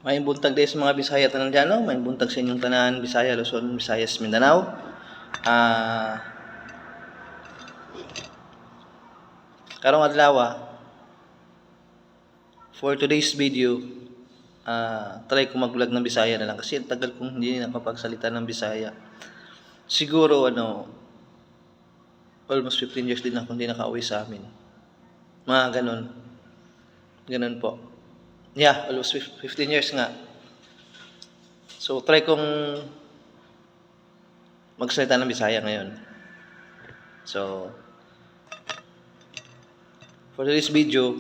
May buntag din sa mga Bisaya tanan dyan, no? May buntag sa inyong tanan, Bisaya, Luzon, Visayas, Mindanao. Karong adlaw, for today's video, try ko mag-vlog ng Bisaya na lang kasi tagal kong hindi nakapagsalita ng Bisaya. Siguro almost 15 years din ako hindi nakauwi sa amin. Mga ganun. Ganun po. Yeah, almost 15 years nga. So, try kong magsalita ng Bisaya ngayon. So, for this video,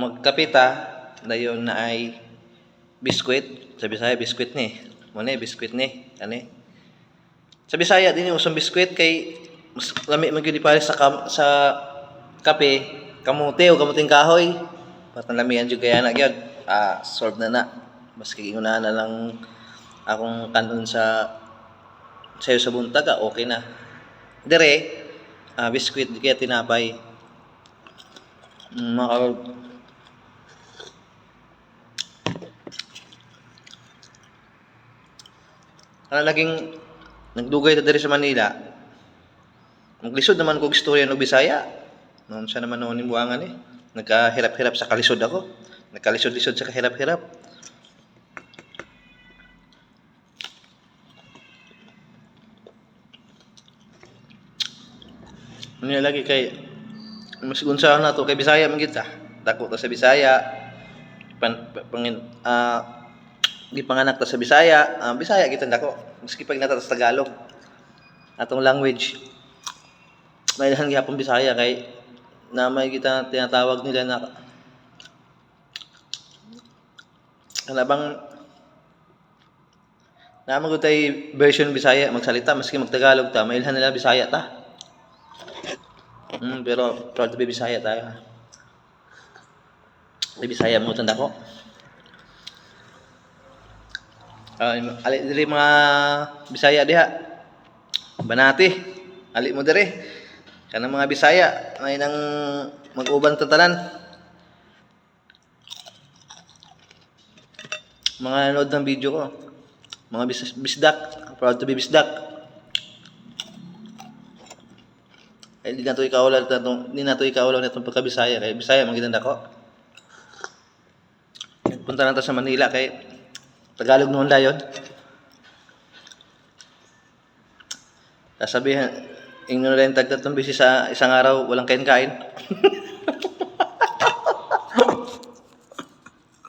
magkapita dayon na ay biskwit. Sa Bisaya, biskwit ni. Muna biskwit ni. Ani? Sa Bisaya, din yung usang biskwit kay mas lami magyud pare sa kape, kamote o kamuting kahoy. Patang lamian jud kaya na gyud. Solve na. Maski una na lang akong kanon sayo sa buntag, okay na. Dire, biskwit kaya tinapay. Naging nagdugay ta diri sa Manila. Maglisod naman kog istorya ng Bisaya. Noon siya naman noon imbuangan Nagkahirap-hirap sa kalisod ako. Nagkalisod-lisod sa kahirap-hirap. Ano lagi kay mas unsa na to kay Bisaya man gid ta. Dako ta sa Bisaya. Gipanganak ta sa Bisaya. Bisaya gid dako. Maski pag nata sa Tagalog. Atong language. May dahan gyapon Bisaya kay na may kita tinatawag nila na bang naman ko tay version Bisaya magsalita maski magtagalog ta may ilhan nila Bisaya ta. Pero proud to be Bisaya tayo. Di Bisaya mo tanda ko. Ali diri mga Bisaya diha. Banati. Ali mo diri. Kanang mga Bisaya may nang mag-uban tanan. Mga nanood ng video ko. Mga bisdak. Proud to be bisdak. Di na to ikaulaw nitong pagka-Bisaya kay Bisaya magitanda ko. Punta na ta sa Manila kay Tagalog noon dayon. Sasabihan, ingno rin tagtatong bisi sa isang araw walang kain-kain.